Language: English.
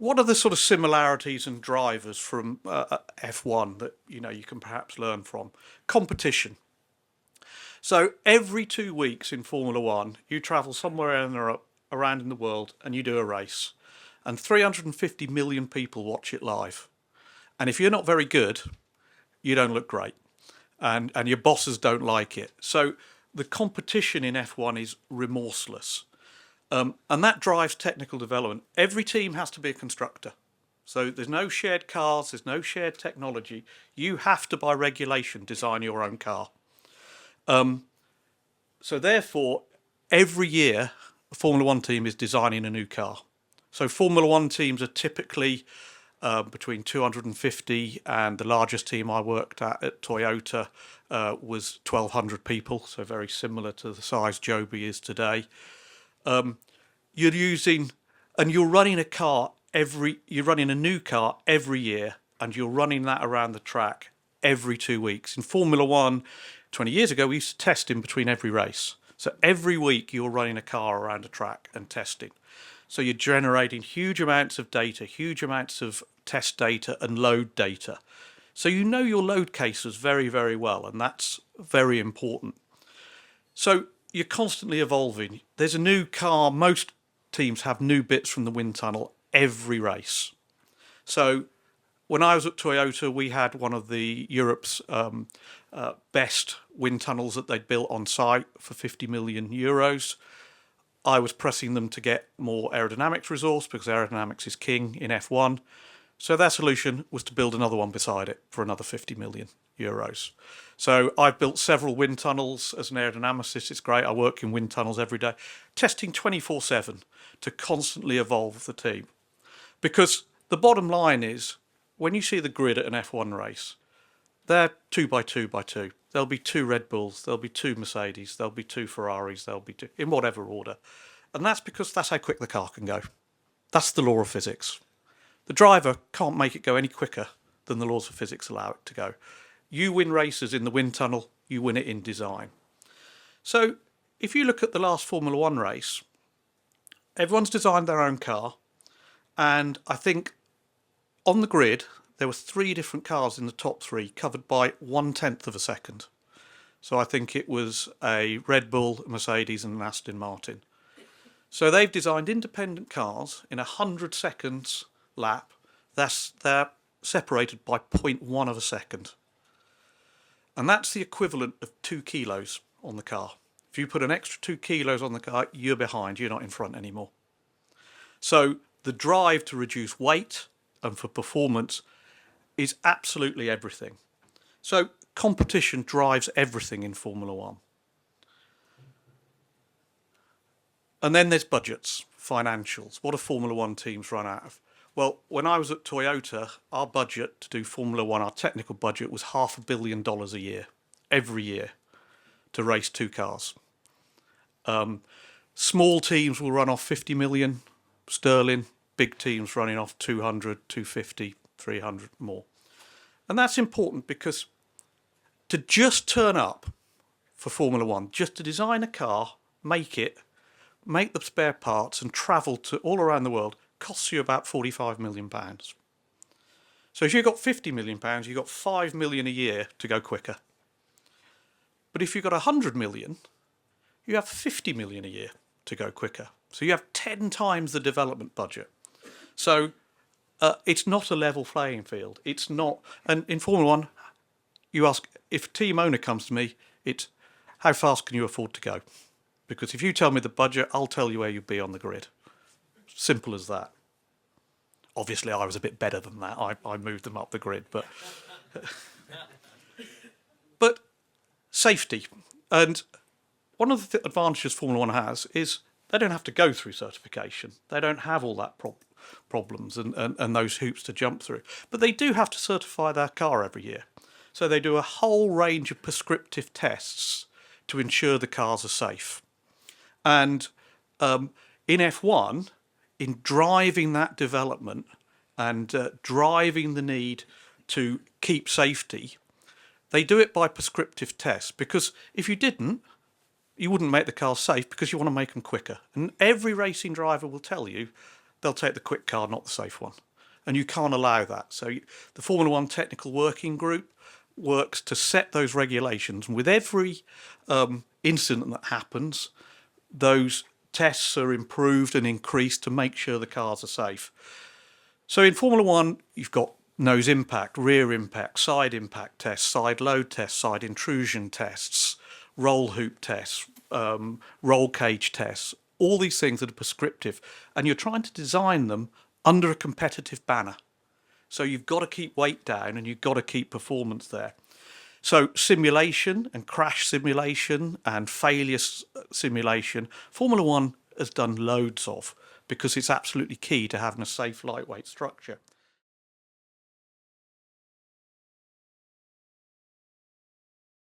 What are the sort of similarities and drivers from F1 that you can perhaps learn from? Competition. So every 2 weeks in Formula One, you travel somewhere around in the world and you do a race, and 350 million people watch it live. And if you're not very good, you don't look great, and your bosses don't like it. So the competition in F1 is remorseless. And that drives technical development. Every team has to be a constructor. So there's no shared cars, there's no shared technology. You have to, by regulation, design your own car. So therefore, every year, a Formula One team is designing a new car. So Formula One teams are typically between 250, and the largest team I worked at Toyota was 1,200 people, so very similar to the size Joby is today. You're running a new car every year, and you're running that around the track every 2 weeks. In Formula One, 20 years ago, we used to test in between every race. So every week you're running a car around a track and testing. So you're generating huge amounts of data, huge amounts of test data and load data. So you know your load cases very, very well, and that's very important. So you're constantly evolving. There's a new car. Most teams have new bits from the wind tunnel every race. So when I was at Toyota, we had one of the Europe's best wind tunnels that they'd built on site for 50 million euros. I was pressing them to get more aerodynamics resource because aerodynamics is king in F1. So their solution was to build another one beside it for another 50 million euros. So I've built several wind tunnels as an aerodynamicist. It's great. I work in wind tunnels every day, testing 24/7 to constantly evolve the team. Because the bottom line is, when you see the grid at an F1 race, they're 2 by 2 by 2. There'll be 2 Red Bulls, there'll be 2 Mercedes, there'll be 2 Ferraris, there'll be 2, in whatever order. And that's because that's how quick the car can go. That's the law of physics. The driver can't make it go any quicker than the laws of physics allow it to go. You win races in the wind tunnel, you win it in design. So if you look at the last Formula One race, everyone's designed their own car, and I think on the grid there were 3 different cars in the top 3 covered by 1/10 of a second. So I think it was a Red Bull, a Mercedes and an Aston Martin. So they've designed independent cars in 100 seconds lap. They're separated by 0.1 of a second. And that's the equivalent of 2 kilos on the car. If you put an extra 2 kilos on the car, you're behind, you're not in front anymore. So the drive to reduce weight and for performance is absolutely everything. So competition drives everything in Formula One. And then there's budgets, financials. What do Formula One teams run out of? Well, when I was at Toyota, our budget to do Formula One, our technical budget was $500 million a year, every year, to race 2 cars. Small teams will run off 50 million sterling, big teams running off 200, 250, 300 more. And that's important because to just turn up for Formula One, just to design a car, make the spare parts and travel to all around the world costs you about £45 million. So if you've got £50 million, you've got £5 million a year to go quicker. But if you've got 100 million, you have 50 million a year to go quicker. So you have 10 times the development budget. So it's not a level playing field. It's not. And in Formula One, you ask, if a team owner comes to me, it's how fast can you afford to go? Because if you tell me the budget, I'll tell you where you'd be on the grid. Simple as that. Obviously, I was a bit better than that. I moved them up the grid, but safety. And one of the advantages Formula One has is they don't have to go through certification. They don't have all that problems and those hoops to jump through. But they do have to certify their car every year. So they do a whole range of prescriptive tests to ensure the cars are safe. And in F1, in driving that development and driving the need to keep safety, they do it by prescriptive tests, because if you didn't, you wouldn't make the cars safe because you want to make them quicker. And every racing driver will tell you they'll take the quick car, not the safe one. And you can't allow that. So the Formula One Technical Working Group works to set those regulations. And with every incident that happens, those tests are improved and increased to make sure the cars are safe. So in Formula One, you've got nose impact, rear impact, side impact tests, side load tests, side intrusion tests, roll hoop tests, roll cage tests, all these things that are prescriptive. And you're trying to design them under a competitive banner. So you've got to keep weight down and you've got to keep performance there. So simulation and crash simulation and failure simulation, Formula One has done loads of, because it's absolutely key to having a safe, lightweight structure.